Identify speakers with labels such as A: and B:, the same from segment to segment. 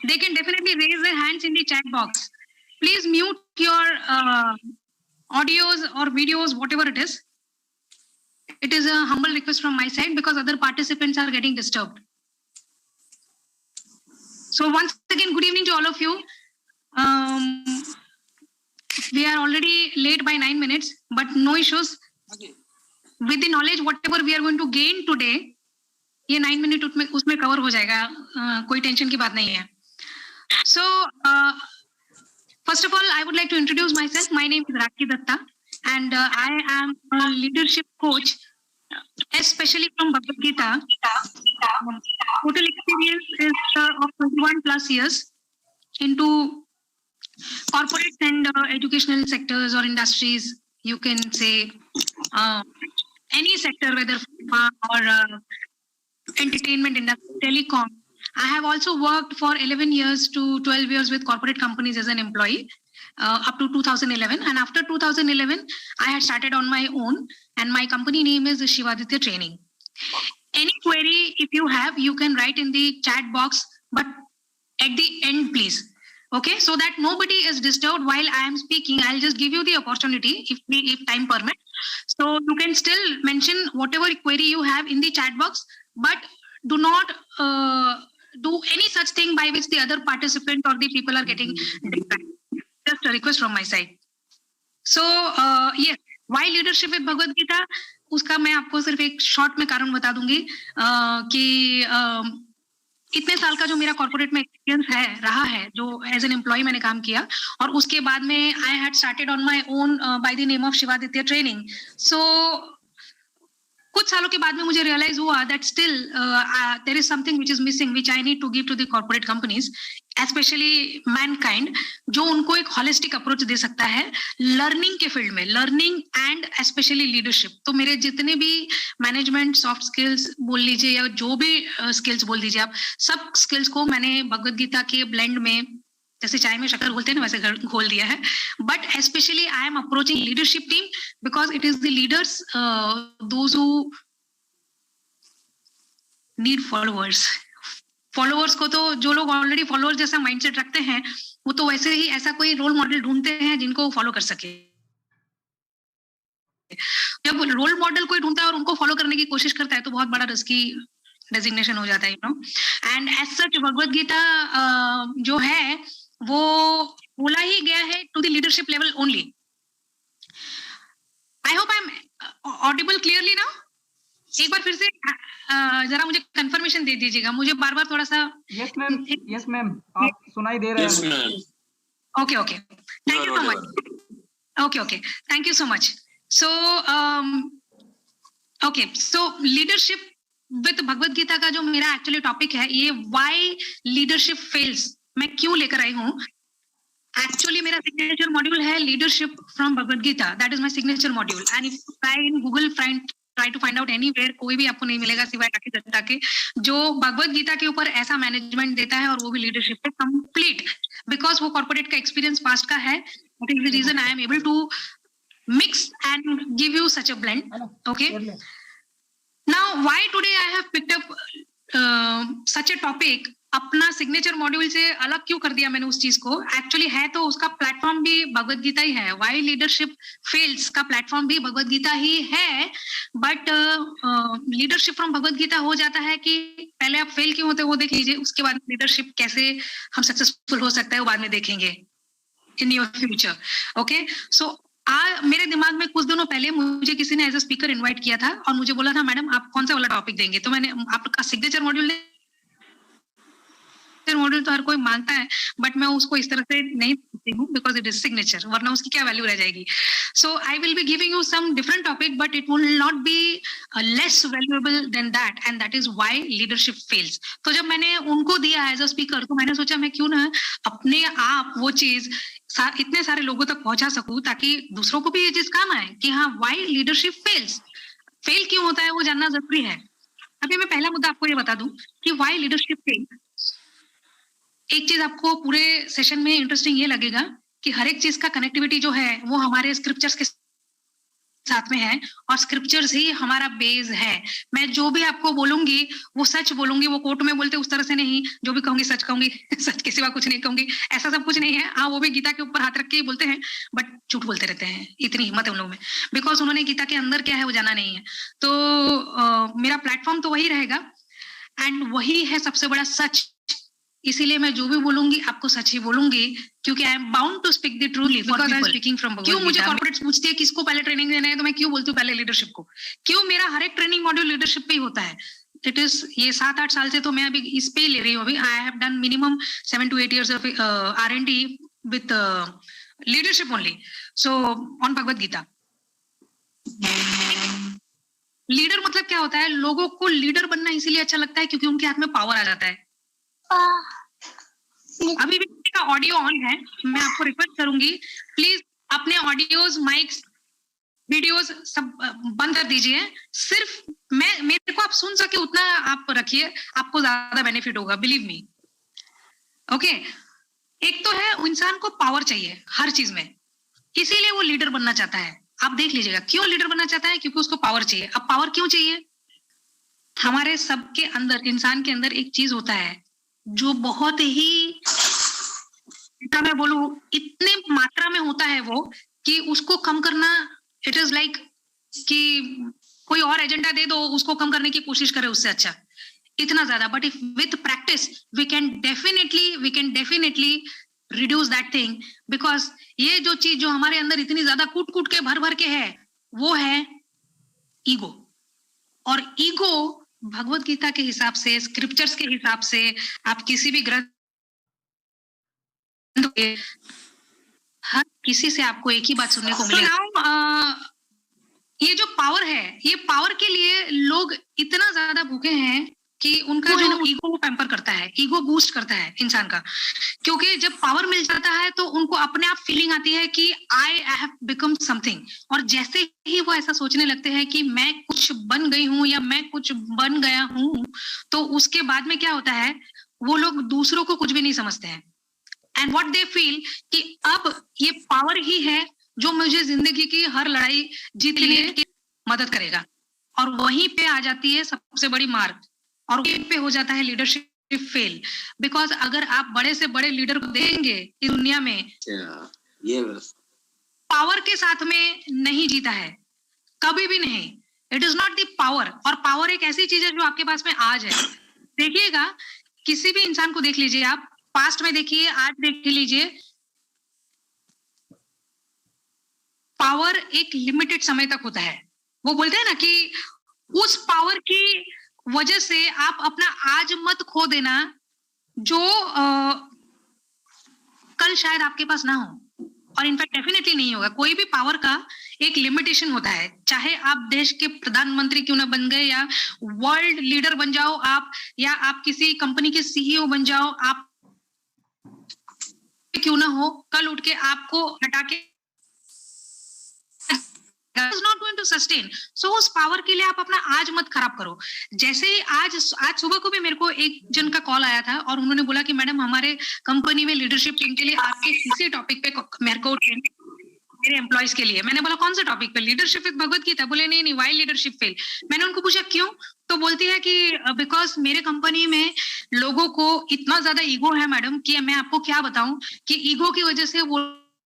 A: they can definitely raise their hands in the chat box. Please mute your audios or videos, whatever it is. It is a humble request from my side because other participants are getting disturbed. So once again, good evening to all of you. We are already late by 9 minutes, but no issues. With the knowledge, whatever we are going to gain today, ये 9 minute उसमें cover हो जाएगा, कोई tension की बात नहीं है. So, first of all, I would like to introduce myself. My name is Rakhi Datta, and I am a leadership coach, especially from Bhagavad Gita. Total experience is of 21 plus years into corporate and educational sectors or industries. You can say any sector, whether or entertainment industry, telecom. I have also worked for 11 years to 12 years with corporate companies as an employee up to 2011. And after 2011, I had started on my own, and my company name is Shivaditya Training. Any query, if you have, you can write in the chat box, but at the end, please. Okay, so that nobody is disturbed while I am speaking. I'll just give you the opportunity if time permits. So you can still mention whatever query you have in the chat box, but do not do any such thing by which the other participant or the people are getting distracted. Just a request from my side. So yes, why leadership with Bhagavad Gita? उसका मैं आपको सिर्फ एक short में कारण बता दूंगी कि इतने साल का जो मेरा कॉर्पोरेट में एक्सपीरियंस है रहा है, जो एज एन एम्प्लॉय मैंने काम किया, और उसके बाद में I had started on my own by the name of Shivaditya training. So कुछ सालों के बाद में मुझे रियलाइज हुआ that still there is something which is missing, which I need to give to the corporate companies, specially Mankind, जो उनको एक होलिस्टिक अप्रोच दे सकता है लर्निंग के फील्ड में, लर्निंग एंड स्पेशली लीडरशिप. तो मेरे जितने भी मैनेजमेंट सॉफ्ट स्किल्स बोल लीजिए या जो भी स्किल्स बोल दीजिए आप, सब स्किल्स को मैंने भगवद गीता के ब्लेंड में, जैसे चाय में शक्कर घोलते हैं ना, वैसे घोल दिया है. But specially I am approaching leadership team because it is the leaders those who need followers. Followers को तो जो लोग ऑलरेडी फॉलोअर्स जैसा माइंडसेट रखते हैं, वो तो वैसे ही ऐसा कोई रोल मॉडल ढूंढते हैं जिनको फॉलो कर सके. जब रोल मॉडल कोई ढूंढता है और उनको फॉलो करने की कोशिश करता है तो बहुत बड़ा रिस्की डेजिग्नेशन हो जाता है, you know. And as such Bhagavad Gita जो है वो बोला ही गया है to the leadership level only. I hope I am audible clearly now. एक बार फिर से जरा मुझे कंफर्मेशन दे दीजिएगा, मुझे बार बार थोड़ा सा.
B: यस मैम, आप सुनाई दे रहे हैं.
A: Okay okay, thank you so much. Okay thank you so much. So okay, so leadership with Bhagavad Gita का जो मेरा एक्चुअली टॉपिक है, ये व्हाई लीडरशिप फेल्स मैं क्यों लेकर आई हूँ. एक्चुअली मेरा सिग्नेचर मॉड्यूल है leadership from Bhagavad Gita. That is my signature module. And if you try in Google try to find out anywhere, कोई भी आपको नहीं मिलेगा सिवाय राखी दत्ता के, जो भगवद गीता के ऊपर ऐसा मैनेजमेंट देता है, और वो भी लीडरशिप पे कंप्लीट, बिकॉज वो कॉर्पोरेट का एक्सपीरियंस पास्ट का है. That is the reason I am able to mix and give you such a blend. Okay, now why today I have picked up such a topic. अपना signature module से अलग क्यों कर दिया मैंने उस चीज को? एक्चुअली है तो उसका प्लेटफॉर्म भी भगवद गीता ही है. व्हाई लीडरशिप फेल्स का प्लेटफॉर्म भी भगवद गीता ही है. But leadership from Bhagavad Gita हो जाता है कि पहले आप फेल क्यों होते हो वो देख लीजिए, उसके बाद लीडरशिप कैसे हम सक्सेसफुल हो सकता है वो बाद में देखेंगे इन योर फ्यूचर. ओके, सो मेरे दिमाग में कुछ दिनों पहले मुझे किसी ने एज अ स्पीकर इनवाइट किया था और मुझे बोला था मैडम आप कौन सा वाला टॉपिक देंगे. तो मैंने आपका सिग्नेचर मॉड्यूल मॉडल तो हर कोई मानता है, बट मैं उसको इस तरह से नहीं पूछती हूँ बिकॉज इट इज सिग्नेचर, वरना उसकी क्या वैल्यू रह जाएगी. So I will be giving you some different topic, but it will not be less valuable than that, and that is why leadership fails. तो जब मैंने उनको दिया एज अ स्पीकर, तो मैंने सोचा मैं क्यों ना अपने आप वो चीज इतने सारे लोगों तक पहुंचा सकूं ताकि दूसरों को भी ये चीज काम आए कि हाँ व्हाई लीडरशिप फेल्स, फेल क्यों होता है वो जानना जरूरी है. अभी मैं पहला मुद्दा आपको ये बता दूं कि व्हाई लीडरशिप फेल. एक चीज आपको पूरे सेशन में इंटरेस्टिंग ये लगेगा कि हर एक चीज का कनेक्टिविटी जो है वो हमारे स्क्रिप्चर्स के साथ में है और स्क्रिप्चर्स ही हमारा बेस है। मैं जो भी आपको बोलूंगी वो सच बोलूंगी, वो कोर्ट में बोलते उस तरह से नहीं, जो भी कहूंगी सच कहूंगी सच के सिवा कुछ नहीं कहूंगी, ऐसा सब कुछ नहीं है। हाँ, वो भी गीता के ऊपर हाथ रख के ही बोलते हैं, बट झूठ बोलते रहते हैं, इतनी हिम्मत है उन लोगों में, बिकॉज उन्होंने गीता के अंदर क्या है वो जाना नहीं है। तो मेरा प्लेटफॉर्म तो वही रहेगा एंड वही है सबसे बड़ा सच। इसीलिए मैं जो भी बोलूंगी आपको सच ही बोलूंगी, क्योंकि I am bound to speak the truth because I am speaking from Bhagavad Gita. क्यों मुझे कॉर्पोरेट्स पूछती है किसको पहले ट्रेनिंग देना है, तो मैं क्यों बोलती हूँ पहले लीडरशिप को। क्यों मेरा हर एक ट्रेनिंग मॉड्यूल लीडरशिप पे ही होता है। इट इज ये 7-8 साल से तो मैं अभी इस पे ले रही हूँ। अभी I have done minimum 7 to 8 years of R&D with leadership only, so on Bhagavad Gita. Leader मतलब क्या होता है, लोगों को लीडर बनना इसीलिए अच्छा लगता है क्योंकि उनके हाथ में पावर आ जाता है। अभी भी का ऑडियो ऑन है, मैं आपको रिक्वेस्ट करूंगी प्लीज अपने ऑडियोज, माइक्स, वीडियोस सब बंद कर दीजिए। सिर्फ मेरे को आप सुन सके उतना आप रखिए, आपको ज्यादा बेनिफिट होगा, बिलीव मी। ओके, एक तो है इंसान को पावर चाहिए हर चीज में, इसीलिए वो लीडर बनना चाहता है। आप देख लीजिएगा क्यों लीडर बनना चाहता है, क्योंकि उसको पावर चाहिए। अब पावर क्यों चाहिए, हमारे सबके अंदर, इंसान के अंदर एक चीज होता है जो बहुत ही, मैं बोलूं इतने मात्रा में होता है वो, कि उसको कम करना इट इज लाइक कि कोई और एजेंडा दे दो उसको कम करने की कोशिश करे उससे अच्छा, इतना ज्यादा। But if with practice we can definitely reduce that thing, because ये जो चीज जो हमारे अंदर इतनी ज्यादा कूट कूट के भर भर के है वो है ईगो। और ईगो भगवत गीता के हिसाब से, स्क्रिप्चर्स के हिसाब से, आप किसी भी ग्रंथ, हर किसी से आपको एक ही बात सुनने को मिलेगा। ये जो पावर है, ये पावर के लिए लोग इतना ज्यादा भूखे हैं कि उनका जो ईगो पैम्पर करता है, ईगो बूस्ट करता है इंसान का। क्योंकि जब पावर मिल जाता है तो उनको अपने आप फीलिंग आती है कि आई हैव बिकम समथिंग, और जैसे ही वो ऐसा सोचने लगते हैं कि मैं कुछ बन गई हूँ या मैं कुछ बन गया हूँ, तो उसके बाद में क्या होता है, वो लोग दूसरों को कुछ भी नहीं समझते हैं। एंड व्हाट दे फील कि अब ये पावर ही है जो मुझे जिंदगी की हर लड़ाई जीतने की मदद करेगा। और वहीं पे आ जाती है सबसे बड़ी मार, और वहीं पे हो जाता है लीडरशिप फेल। बिकॉज अगर आप बड़े से बड़े लीडर को देंगे इस दुनिया में, पावर के साथ में नहीं जीता है, कभी भी नहीं। It is not the power, और पावर एक ऐसी चीज है जो आपके पास में आज है। देखिएगा किसी भी इंसान को देख लीजिए आप, पास्ट में देखिए, आज देख लीजिए, पावर एक लिमिटेड समय तक होता है। वो बोलते हैं ना कि उस पावर की वजह से आप अपना आज मत खो देना जो कल शायद आपके पास ना हो, और इनफैक्ट डेफिनेटली नहीं होगा। कोई भी पावर का एक लिमिटेशन होता है, चाहे आप देश के प्रधानमंत्री क्यों ना बन गए, या वर्ल्ड लीडर बन जाओ आप, या आप किसी कंपनी के सीईओ बन जाओ, आप क्यों ना हो, कल उठ के आपको हटा के is not going to sustain. So उस पावर के लिए आप अपना आज मत खराब करो। जैसे ही आज सुबह को भी मेरे को एक जन का कॉल आया था और उन्होंने बोला कि मैडम हमारे कंपनी में लीडरशिप टीम के लिए आपके इसी टॉपिक पे मेरे को मेरे एम्प्लॉइज के लिए। मैंने बोला कौन से टॉपिक पे, लीडरशिप विद भगवत गीता। बोले नहीं, व्हाई लीडरशिप फेल। मैंने उनको पूछा क्यों, तो बोलती है कि बिकॉज मेरे कंपनी में लोगों को इतना ज्यादा ईगो है मैडम कि मैं आपको क्या बताऊं, कि ईगो की वजह से वो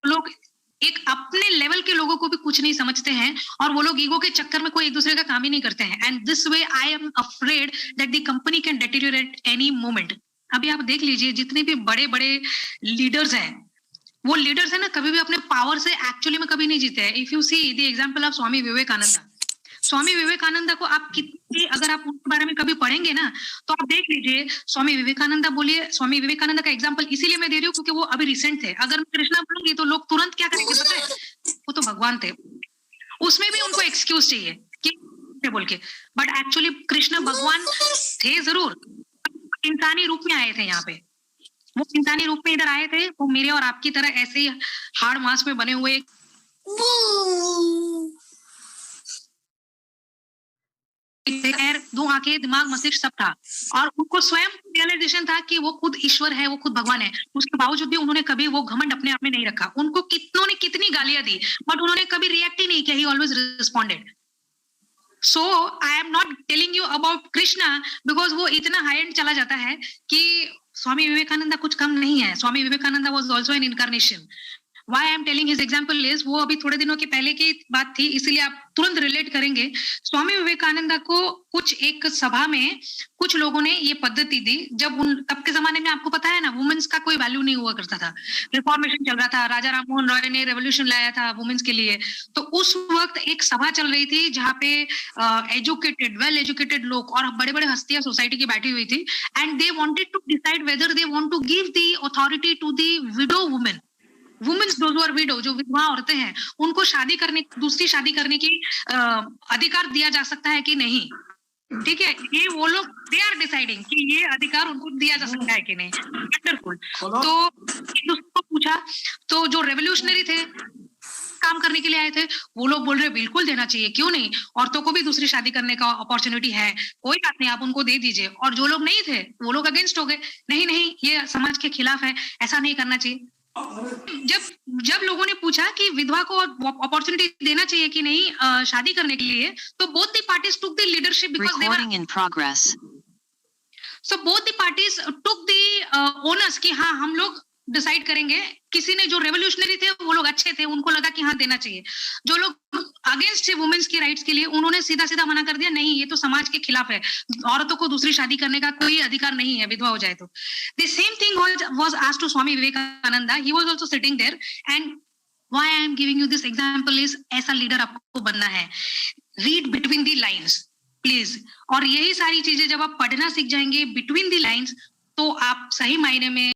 A: लोग एक अपने लेवल के लोगों को भी कुछ नहीं समझते हैं, और वो लोग ईगो के चक्कर में कोई एक दूसरे का काम ही नहीं करते हैं। And this way I am afraid that the company can deteriorate any moment. अभी आप देख लीजिए जितने भी बड़े बड़े लीडर्स हैं, वो लीडर्स है ना, कभी भी अपने पावर से एक्चुअली में कभी नहीं जीते हैं। If you see the example of Swami Vivekananda, Swami Vivekananda को आप कितनी, अगर आप उनके बारे में कभी पढ़ेंगे ना, तो आप देख लीजिए स्वामी विवेकानंद बोलिए। स्वामी विवेकानंद का एग्जांपल इसीलिए मैं दे रही हूँ क्योंकि वो अभी रिसेंट थे। अगर मैं कृष्णा बोलूंगी तो लोग तुरंत क्या करेंगे पता है, वो तो भगवान थे। उसमें भी उनको एक्सक्यूज चाहिए कि बोल के, बट एक्चुअली कृष्ण भगवान थे जरूर, इंसानी रूप में आए थे यहाँ पे। वो इंसानी रूप में इधर आए थे, वो मेरे और आपकी तरह ऐसे ही हाड़ मांस में बने हुए पैर, 2 आंखें, दिमाग, मस्तिष्क सब था और उनको स्वयं रियलाइजेशन था कि वो खुद ईश्वर है, वो खुद भगवान है। उसके बावजूद भी उन्होंने कभी वो घमंड अपने आप में नहीं रखा। उनको कितनों ने कितनी गालियां दी, बट उन्होंने कभी रिएक्ट ही नहीं किया। ही always responded. So I am not telling you about Krishna because वो इतना हाई एंड चला जाता है कि स्वामी विवेकानंदा कुछ कम नहीं है। Swami Vivekananda was also an incarnation. Why I am telling his example is वो अभी थोड़े दिनों के पहले की बात थी, इसीलिए आप तुरंत रिलेट करेंगे। स्वामी विवेकानंदा को कुछ एक सभा में कुछ लोगों ने ये पद्धति दी, जब तब के जमाने में आपको पता है ना, वुमेन्स का कोई वैल्यू नहीं हुआ करता था। रिफॉर्मेशन चल रहा था, राजा राममोहन रॉय ने रेवोल्यूशन लाया था वुमेन्स के लिए। तो उस वक्त एक सभा चल रही थी जहाँ पे एजुकेटेड, वेल एजुकेटेड लोग और बड़े बड़े हस्तियां सोसाइटी की बैठी हुई थी, and they wanted to decide whether they want to give the authority to the widow women. Women's those are widow, जो विधवा औरतें हैं, उनको शादी करने, दूसरी शादी करने की अधिकार दिया जा सकता है कि नहीं। ठीक है, ये वो लोग दे आर डिसाइडिंग कि ये अधिकार उनको दिया जा सकता है कि नहीं। वंडरफुल। तो दूसरों को पूछा, तो जो रेवोल्यूशनरी थे, काम करने के लिए आए थे, वो लोग बोल रहे बिल्कुल देना चाहिए, क्यों नहीं, औरतों को भी दूसरी शादी करने का अपॉर्चुनिटी है, कोई बात नहीं, आप उनको दे दीजिए। और जो लोग नहीं थे वो लोग अगेंस्ट हो गए, नहीं नहीं ये समाज के खिलाफ है, ऐसा नहीं करना चाहिए। जब लोगों ने पूछा कि विधवा को अपॉर्चुनिटी देना चाहिए कि नहीं शादी करने के लिए, तो both the parties took the leadership because they were
C: in progress.
A: So both the parties took the owners कि हाँ हम लोग डिसाइड करेंगे। किसी ने, जो रेवोल्यूशनरी थे वो लोग अच्छे थे, उनको लगा कि हाँ देना चाहिए। जो लोग अगेंस्ट थे वुमेन्स के राइट्स के लिए, उन्होंने सीधा सीधा मना कर दिया, नहीं ये तो समाज के खिलाफ है, औरतों को दूसरी शादी करने का कोई अधिकार नहीं है विधवा हो जाए तो। The same thing was asked to Swami Vivekananda. He was also sitting there and why I am giving you this example is, ऐसा लीडर आपको बनना है। Read between the lines please. और यही सारी चीजें जब आप पढ़ना सीख जाएंगे बिटवीन द लाइंस, तो आप सही मायने में